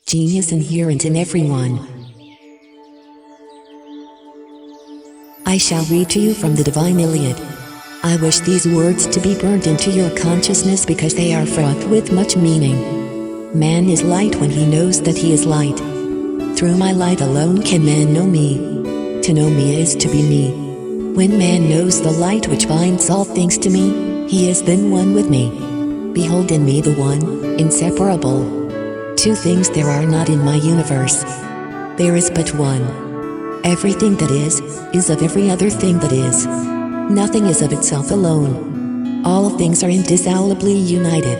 Genius inherent in everyone. I shall read to you from the divine Iliad. I wish these words to be burned into your consciousness because they are fraught with much meaning. Man is light when he knows that he is light. Through my light alone can man know me. To know me is to be me. When man knows the light which binds all things to me, he is then one with me. Behold in me the one, inseparable. Two things there are not in my universe. There is but one. Everything that is of every other thing that is. Nothing is of itself alone. All things are indissolubly united.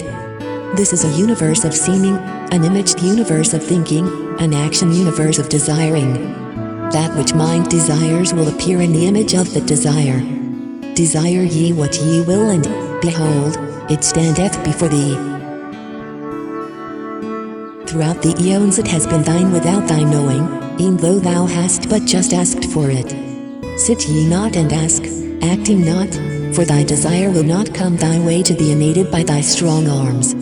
This is a universe of seeming, an imaged universe of thinking, an action universe of desiring. That which mind desires will appear in the image of the desire. Desire ye what ye will, and, behold, it standeth before thee. Throughout the eons it has been thine without thy knowing, e'en though thou hast but just asked for it. Sit ye not and ask, acting not, for thy desire will not come thy way to thee unaided by thy strong arms.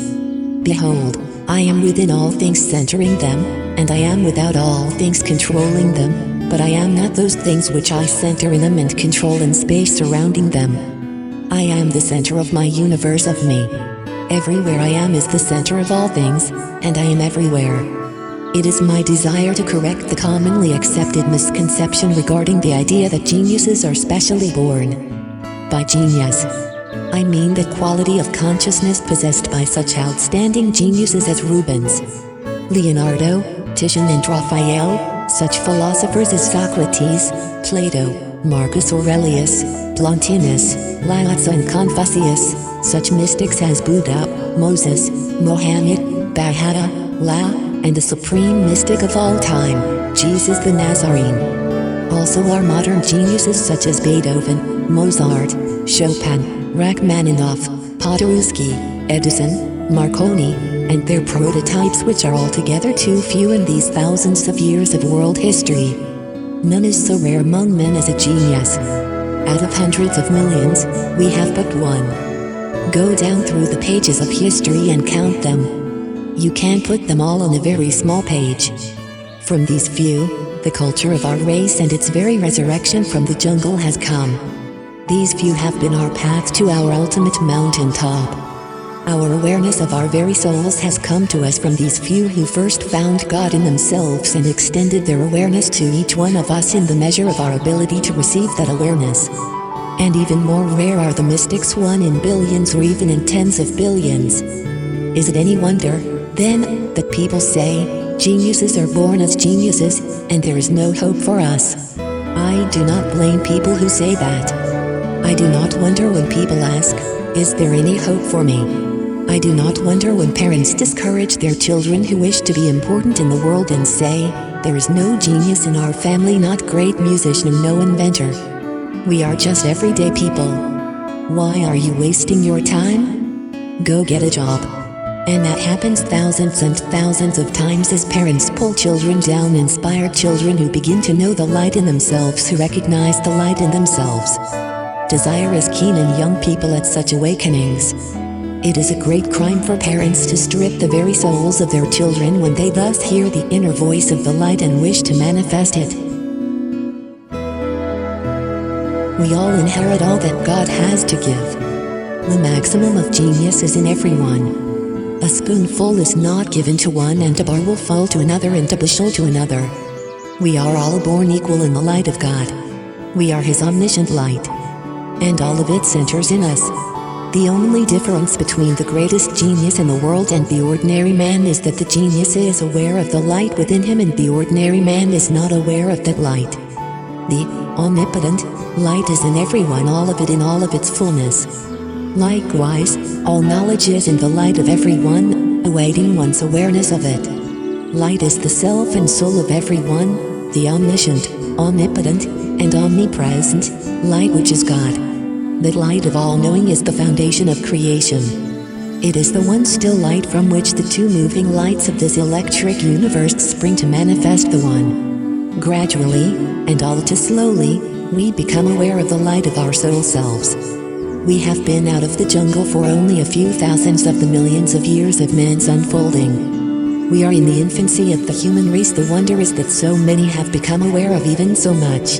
Behold, I am within all things centering them, and I am without all things controlling them, but I am not those things which I center in them and control in space surrounding them. I am the center of my universe of me. Everywhere I am is the center of all things, and I am everywhere. It is my desire to correct the commonly accepted misconception regarding the idea that geniuses are specially born. By genius, I mean the quality of consciousness possessed by such outstanding geniuses as Rubens, Leonardo, Titian and Raphael, such philosophers as Socrates, Plato, Marcus Aurelius, Plotinus, Lao-Tzu and Confucius, such mystics as Buddha, Moses, Mohammed, Baha'u'llah, and the supreme mystic of all time, Jesus the Nazarene. Also are modern geniuses such as Beethoven, Mozart, Chopin, Rachmaninoff, Paderewski, Edison, Marconi, and their prototypes, which are altogether too few in these thousands of years of world history. None is so rare among men as a genius. Out of hundreds of millions, we have but one. Go down through the pages of history and count them. You can't put them all on a very small page. From these few, the culture of our race and its very resurrection from the jungle has come. These few have been our path to our ultimate mountaintop. Our awareness of our very souls has come to us from these few who first found God in themselves and extended their awareness to each one of us in the measure of our ability to receive that awareness. And even more rare are the mystics, one in billions or even in tens of billions. Is it any wonder, then, that people say, geniuses are born as geniuses, and there is no hope for us? I do not blame people who say that. I do not wonder when people ask, is there any hope for me? I do not wonder when parents discourage their children who wish to be important in the world and say, there is no genius in our family, not great musician and no inventor. We are just everyday people. Why are you wasting your time? Go get a job. And that happens thousands and thousands of times as parents pull children down, inspire children who begin to know the light in themselves, who recognize the light in themselves. Desire is keen in young people at such awakenings. It is a great crime for parents to strip the very souls of their children when they thus hear the inner voice of the light and wish to manifest it. We all inherit all that God has to give. The maximum of genius is in everyone. A spoonful is not given to one, and a bar will fall to another, and a bushel to another. We are all born equal in the light of God. We are His omniscient light. And all of it centers in us. The only difference between the greatest genius in the world and the ordinary man is that the genius is aware of the light within him, and the ordinary man is not aware of that light. The omnipotent light is in everyone, all of it in all of its fullness. Likewise, all knowledge is in the light of everyone, awaiting one's awareness of it. Light is the self and soul of everyone, the omniscient, omnipotent, and omnipresent light, which is God. The light of all-knowing is the foundation of creation. It is the one still light from which the two moving lights of this electric universe spring to manifest the one. Gradually, and all too slowly, we become aware of the light of our soul selves. We have been out of the jungle for only a few thousands of the millions of years of man's unfolding. We are in the infancy of the human race. The wonder is that so many have become aware of even so much.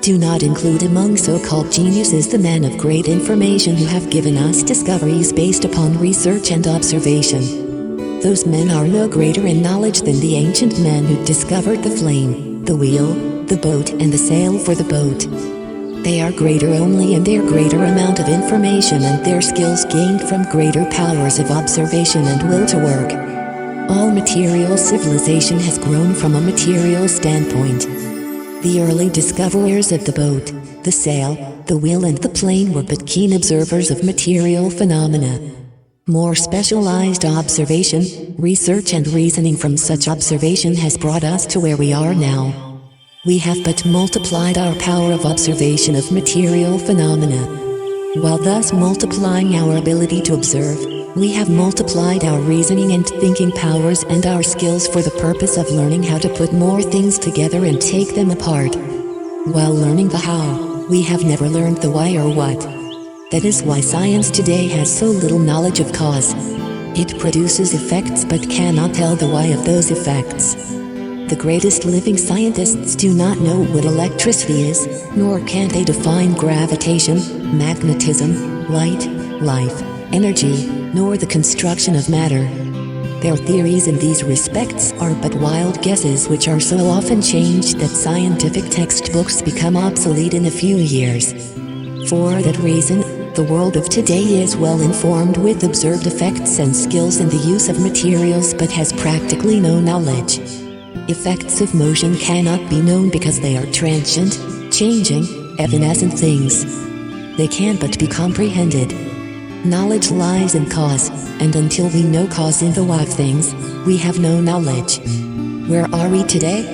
Do not include among so-called geniuses the men of great information who have given us discoveries based upon research and observation. Those men are no greater in knowledge than the ancient men who discovered the flame, the wheel, the boat and the sail for the boat. They are greater only in their greater amount of information and their skills gained from greater powers of observation and will to work. All material civilization has grown from a material standpoint. The early discoverers of the boat, the sail, the wheel and the plane were but keen observers of material phenomena. More specialized observation, research and reasoning from such observation has brought us to where we are now. We have but multiplied our power of observation of material phenomena. While thus multiplying our ability to observe, we have multiplied our reasoning and thinking powers and our skills for the purpose of learning how to put more things together and take them apart. While learning the how, we have never learned the why or what. That is why science today has so little knowledge of cause. It produces effects but cannot tell the why of those effects. The greatest living scientists do not know what electricity is, nor can they define gravitation, magnetism, light, life, energy, nor the construction of matter. Their theories in these respects are but wild guesses which are so often changed that scientific textbooks become obsolete in a few years. For that reason, the world of today is well informed with observed effects and skills in the use of materials but has practically no knowledge. Effects of motion cannot be known because they are transient, changing, evanescent things. They can but be comprehended. Knowledge lies in cause, and until we know cause in the why of things, we have no knowledge. Where are we today?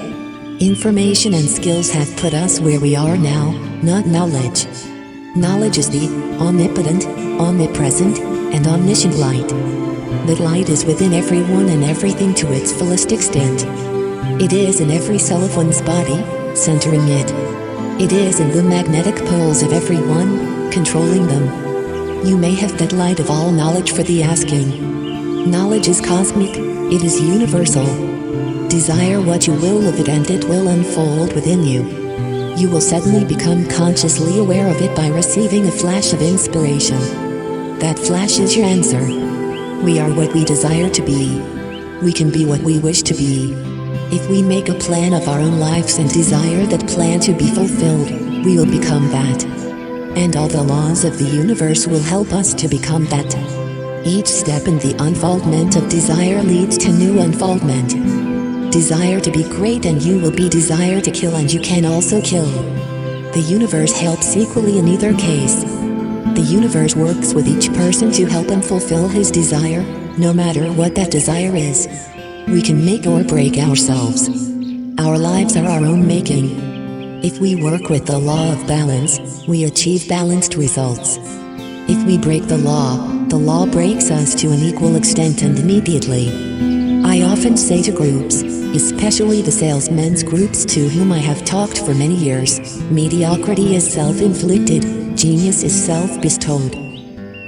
Information and skills have put us where we are now, not knowledge. Knowledge is the omnipotent, omnipresent, and omniscient light. That light is within everyone and everything to its fullest extent. It is in every cell of one's body, centering it. It is in the magnetic poles of everyone, controlling them. You may have that light of all knowledge for the asking. Knowledge is cosmic, it is universal. Desire what you will of it and it will unfold within you. You will suddenly become consciously aware of it by receiving a flash of inspiration. That flash is your answer. We are what we desire to be. We can be what we wish to be. If we make a plan of our own lives and desire that plan to be fulfilled, we will become that. And all the laws of the universe will help us to become that. Each step in the unfoldment of desire leads to new unfoldment. Desire to be great and you will be desire to kill and you can also kill. The universe helps equally in either case. The universe works with each person to help him fulfill his desire, no matter what that desire is. We can make or break ourselves. Our lives are our own making. If we work with the law of balance, we achieve balanced results. If we break the law breaks us to an equal extent and immediately. I often say to groups, especially the salesmen's groups to whom I have talked for many years, mediocrity is self-inflicted, genius is self-bestowed.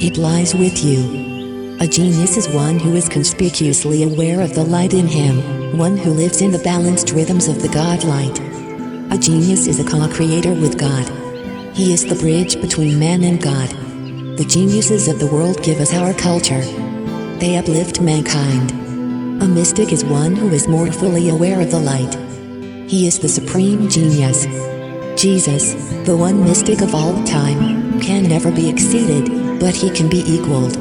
It lies with you. A genius is one who is conspicuously aware of the light in him, one who lives in the balanced rhythms of the God light. A genius is a co-creator with God. He is the bridge between man and God. The geniuses of the world give us our culture. They uplift mankind. A mystic is one who is more fully aware of the light. He is the supreme genius. Jesus, the one mystic of all time, can never be exceeded, but he can be equaled.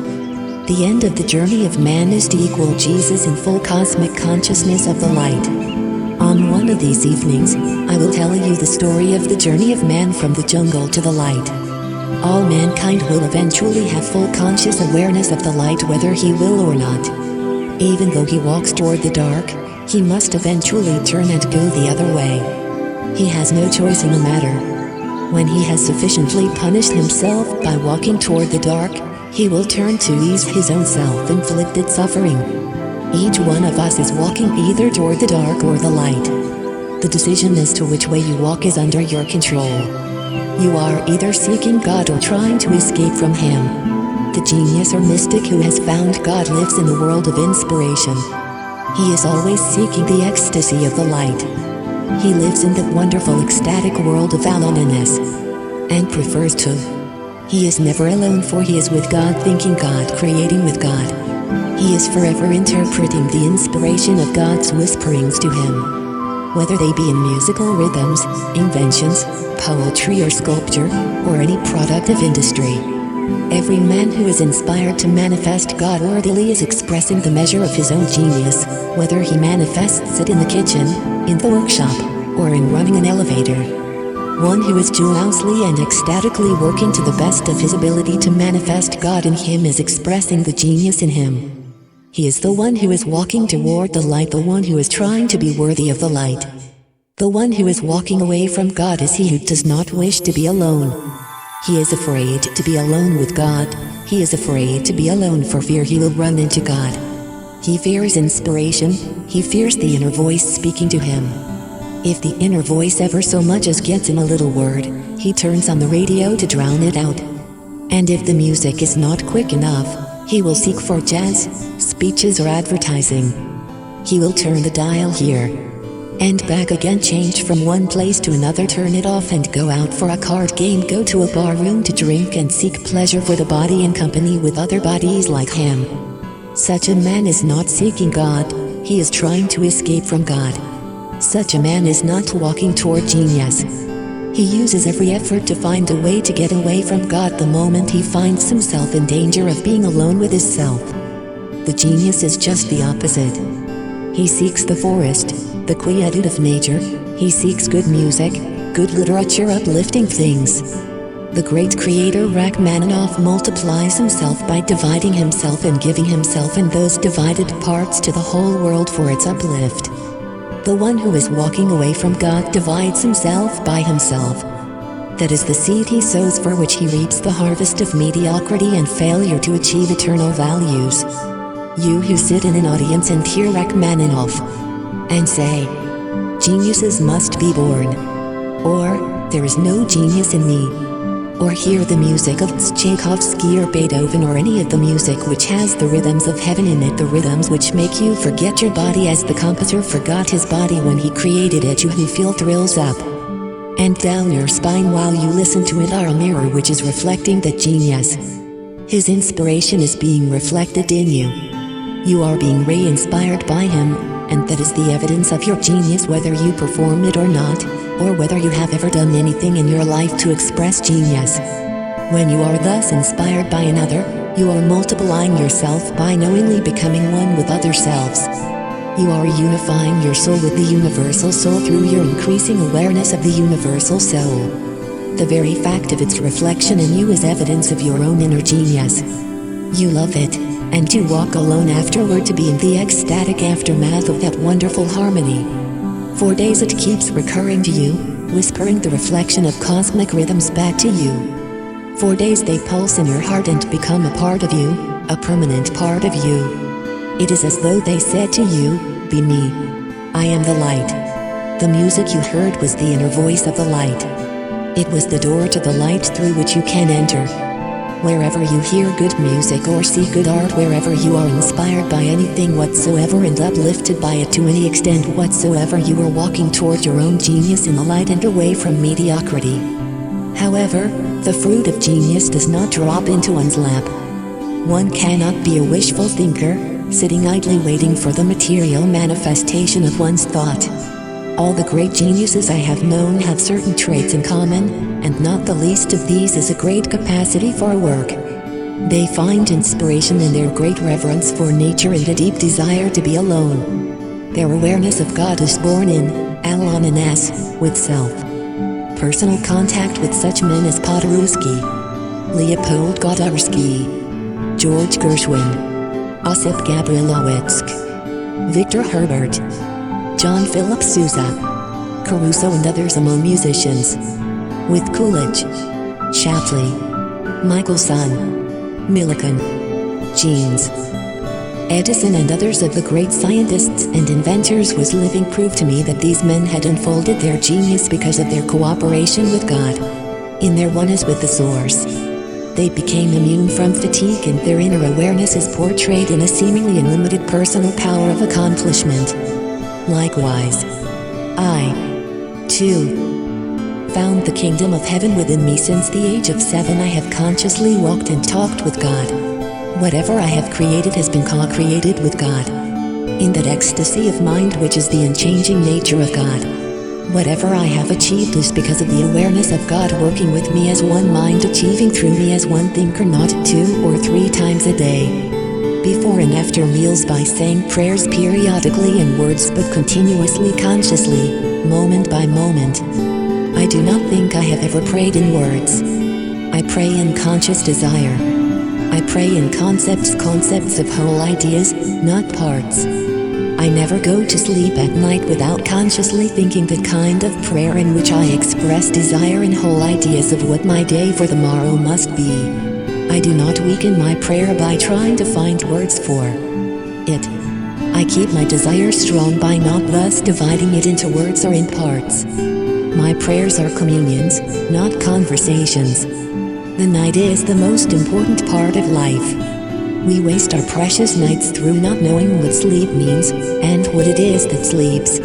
The end of the journey of man is to equal Jesus in full cosmic consciousness of the light. On one of these evenings, I will tell you the story of the journey of man from the jungle to the light. All mankind will eventually have full conscious awareness of the light whether he will or not. Even though he walks toward the dark, he must eventually turn and go the other way. He has no choice in the matter. When he has sufficiently punished himself by walking toward the dark, he will turn to ease his own self-inflicted suffering. Each one of us is walking either toward the dark or the light. The decision as to which way you walk is under your control. You are either seeking God or trying to escape from Him. The genius or mystic who has found God lives in the world of inspiration. He is always seeking the ecstasy of the light. He lives in that wonderful ecstatic world of aloneness, and prefers to. He is never alone, for he is with God, thinking God, creating with God. He is forever interpreting the inspiration of God's whisperings to him. Whether they be in musical rhythms, inventions, poetry or sculpture, or any product of industry. Every man who is inspired to manifest God worthily is expressing the measure of his own genius, whether he manifests it in the kitchen, in the workshop, or in running an elevator. One who is joyously and ecstatically working to the best of his ability to manifest God in him is expressing the genius in him. He is the one who is walking toward the light, the one who is trying to be worthy of the light. The one who is walking away from God is he who does not wish to be alone. He is afraid to be alone with God. He is afraid to be alone for fear he will run into God. He fears inspiration. He fears the inner voice speaking to him. If the inner voice ever so much as gets in a little word, he turns on the radio to drown it out. And if the music is not quick enough, he will seek for jazz, speeches or advertising. He will turn the dial here and back again, change from one place to another, turn it off and go out for a card game, go to a bar room to drink and seek pleasure for the body in company with other bodies like him. Such a man is not seeking God, he is trying to escape from God. Such a man is not walking toward genius. He uses every effort to find a way to get away from God the moment he finds himself in danger of being alone with his self. The genius is just the opposite. He seeks the forest, the quietude of nature. He seeks good music, good literature, uplifting things. The great creator Rachmaninoff multiplies himself by dividing himself and giving himself in those divided parts to the whole world for its uplift. The one who is walking away from God divides himself by himself. That is the seed he sows, for which he reaps the harvest of mediocrity and failure to achieve eternal values. You who sit in an audience and hear Rachmaninoff and say, "Geniuses must be born," or "There is no genius in me," or hear the music of Tchaikovsky or Beethoven or any of the music which has the rhythms of heaven in it, the rhythms which make you forget your body as the composer forgot his body when he created it, you who feel thrills up and down your spine while you listen to it, are a mirror which is reflecting that genius. His inspiration is being reflected in you. You are being re-inspired by him, and that is the evidence of your genius, whether you perform it or not, or whether you have ever done anything in your life to express genius. When you are thus inspired by another, you are multiplying yourself by knowingly becoming one with other selves. You are unifying your soul with the universal soul through your increasing awareness of the universal soul. The very fact of its reflection in you is evidence of your own inner genius. You love it, and you walk alone afterward to be in the ecstatic aftermath of that wonderful harmony. For days it keeps recurring to you, whispering the reflection of cosmic rhythms back to you. For days they pulse in your heart and become a part of you, a permanent part of you. It is as though they said to you, "Be me. I am the light." The music you heard was the inner voice of the light. It was the door to the light through which you can enter. Wherever you hear good music or see good art, wherever you are inspired by anything whatsoever and uplifted by it to any extent whatsoever, you are walking toward your own genius in the light and away from mediocrity. However, the fruit of genius does not drop into one's lap. One cannot be a wishful thinker, sitting idly waiting for the material manifestation of one's thought. All the great geniuses I have known have certain traits in common, and not the least of these is a great capacity for work. They find inspiration in their great reverence for nature and a deep desire to be alone. Their awareness of God is born in aloneness with self. Personal contact with such men as Podorowski, Leopold Godarsky, George Gershwin, Osip Gabrilowitsk, Victor Herbert, John Philip Sousa, Caruso and others among musicians, with Coolidge, Shapley, Michelson, Millikan, Jeans, Edison and others of the great scientists and inventors was living proof to me that these men had unfolded their genius because of their cooperation with God, in their oneness with the Source. they became immune from fatigue and their inner awareness is portrayed in a seemingly unlimited personal power of accomplishment. Likewise, I, too, found the kingdom of heaven within me. Since the age of 7 I have consciously walked and talked with God. Whatever I have created has been co-created with God. In that ecstasy of mind which is the unchanging nature of God. Whatever I have achieved is because of the awareness of God working with me as one mind, achieving through me as one thinker, not 2 or 3 times a day. Before and after meals, by saying prayers periodically in words but continuously, consciously, moment by moment. I do not think I have ever prayed in words. I pray in conscious desire. I pray in concepts of whole ideas, not parts. I never go to sleep at night without consciously thinking that kind of prayer in which I express desire and whole ideas of what my day for the morrow must be. I do not weaken my prayer by trying to find words for it. I keep my desire strong by not thus dividing it into words or in parts. My prayers are communions, not conversations. The night is the most important part of life. We waste our precious nights through not knowing what sleep means, and what it is that sleeps.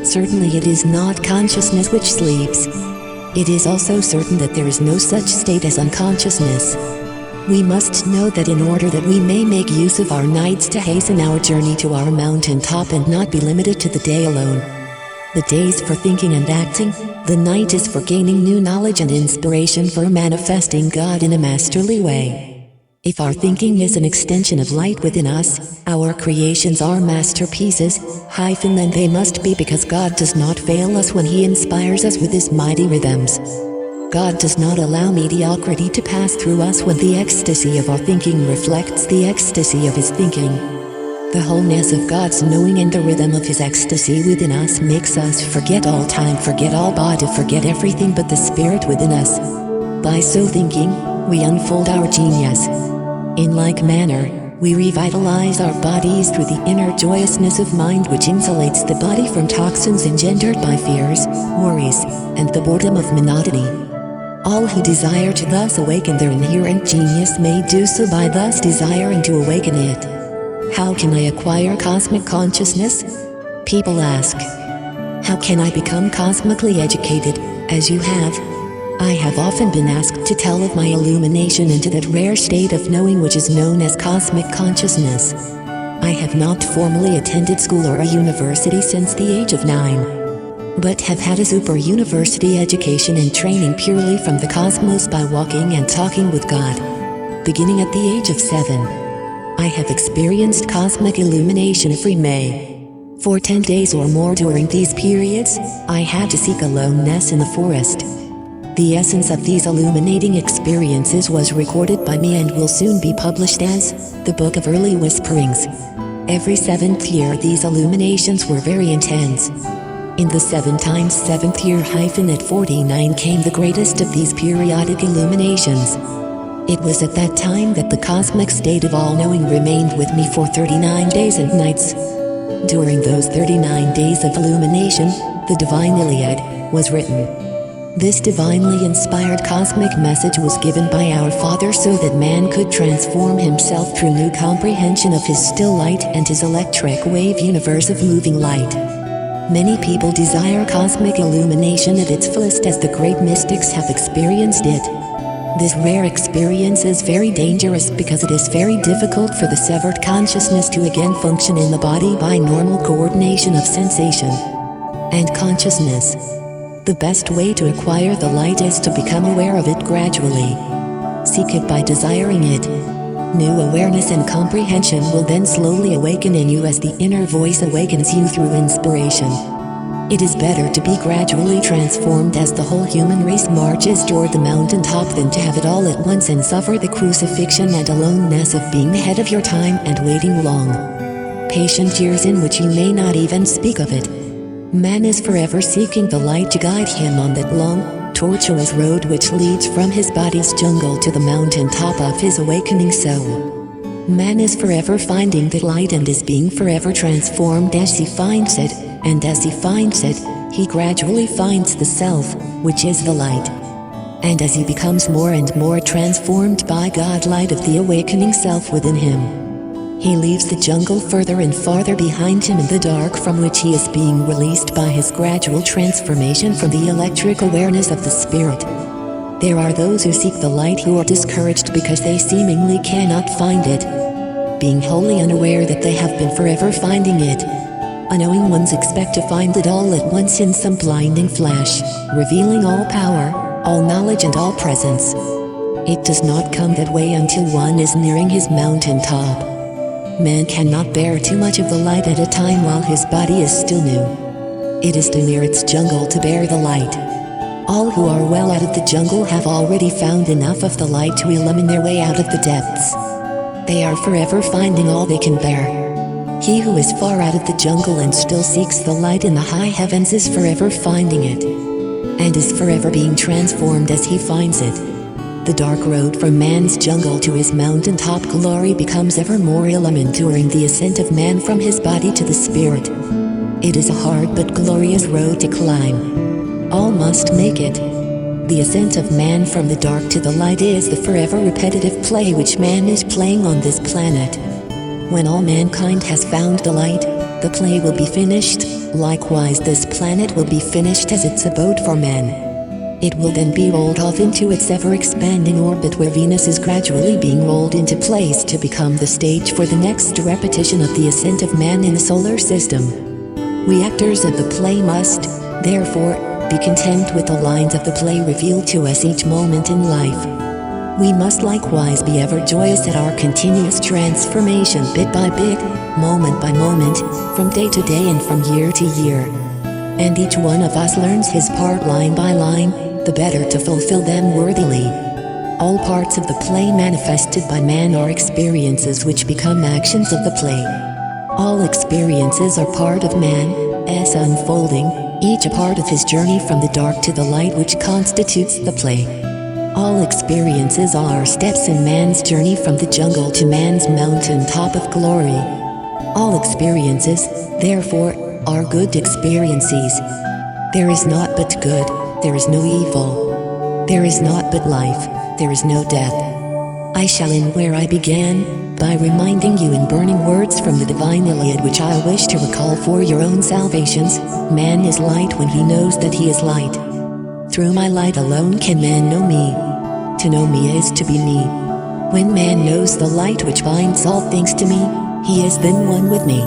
Certainly it is not consciousness which sleeps. It is also certain that there is no such state as unconsciousness. We must know that in order that we may make use of our nights to hasten our journey to our mountain top and not be limited to the day alone. The day is for thinking and acting, the night is for gaining new knowledge and inspiration for manifesting God in a masterly way. If our thinking is an extension of light within us, our creations are masterpieces, then they must be, because God does not fail us when He inspires us with His mighty rhythms. God does not allow mediocrity to pass through us when the ecstasy of our thinking reflects the ecstasy of His thinking. The wholeness of God's knowing and the rhythm of His ecstasy within us makes us forget all time, forget all body, forget everything but the spirit within us. By so thinking, we unfold our genius. In like manner, we revitalize our bodies through the inner joyousness of mind which insulates the body from toxins engendered by fears, worries, and the boredom of monotony. All who desire to thus awaken their inherent genius may do so by thus desiring to awaken it. How can I acquire cosmic consciousness? People ask. How can I become cosmically educated, as you have? I have often been asked to tell of my illumination into that rare state of knowing which is known as cosmic consciousness. I have not formally attended school or a university since the age of 9, but have had a super university education and training purely from the cosmos by walking and talking with God. Beginning at the age of 7, I have experienced cosmic illumination every May. For 10 days or more during these periods, I had to seek aloneness in the forest. The essence of these illuminating experiences was recorded by me and will soon be published as the Book of Early Whisperings. Every 7th year these illuminations were very intense. In the 7 times 7th year at 49 came the greatest of these periodic illuminations. It was at that time that the cosmic state of all-knowing remained with me for 39 days and nights. During those 39 days of illumination, the divine Iliad was written. This divinely inspired cosmic message was given by our Father so that man could transform himself through new comprehension of his still light and his electric wave universe of moving light. Many people desire cosmic illumination at its fullest as the great mystics have experienced it. This rare experience is very dangerous because it is very difficult for the severed consciousness to again function in the body by normal coordination of sensation and consciousness. The best way to acquire the light is to become aware of it gradually. Seek it by desiring it. New awareness and comprehension will then slowly awaken in you as the inner voice awakens you through inspiration. It is better to be gradually transformed as the whole human race marches toward the mountaintop than to have it all at once and suffer the crucifixion and aloneness of being ahead of your time and waiting long, patient years in which you may not even speak of it. Man is forever seeking the light to guide him on that long, tortuous road which leads from his body's jungle to the mountain top of his awakening soul. Man is forever finding that light and is being forever transformed as he finds it, and as he finds it, he gradually finds the self, which is the light. And as he becomes more and more transformed by God light of the awakening self within him, he leaves the jungle further and farther behind him in the dark from which he is being released by his gradual transformation from the electric awareness of the spirit. There are those who seek the light who are discouraged because they seemingly cannot find it, being wholly unaware that they have been forever finding it. Unknowing ones expect to find it all at once in some blinding flash, revealing all power, all knowledge and all presence. It does not come that way until one is nearing his mountain top. Man cannot bear too much of the light at a time while his body is still new. It is too near its jungle to bear the light. All who are well out of the jungle have already found enough of the light to illumine their way out of the depths. They are forever finding all they can bear. He who is far out of the jungle and still seeks the light in the high heavens is forever finding it, and is forever being transformed as he finds it. The dark road from man's jungle to his mountaintop glory becomes ever more illumined during the ascent of man from his body to the spirit. It is a hard but glorious road to climb. All must make it. The ascent of man from the dark to the light is the forever repetitive play which man is playing on this planet. When all mankind has found the light, the play will be finished. Likewise, this planet will be finished as its abode for men. It will then be rolled off into its ever-expanding orbit where Venus is gradually being rolled into place to become the stage for the next repetition of the ascent of man in the solar system. We actors of the play must, therefore, be content with the lines of the play revealed to us each moment in life. We must likewise be ever joyous at our continuous transformation bit by bit, moment by moment, from day to day and from year to year. And each one of us learns his part line by line, the better to fulfill them worthily. All parts of the play manifested by man are experiences which become actions of the play. All experiences are part of man's unfolding, each a part of his journey from the dark to the light which constitutes the play. All experiences are steps in man's journey from the jungle to man's mountain top of glory. All experiences, therefore, are good experiences. There is naught but good, there is no evil. There is naught but life, there is no death. I shall end where I began, by reminding you in burning words from the divine Iliad which I wish to recall for your own salvations. Man is light when he knows that he is light. Through my light alone can man know me. To know me is to be me. When man knows the light which binds all things to me, he is then one with me.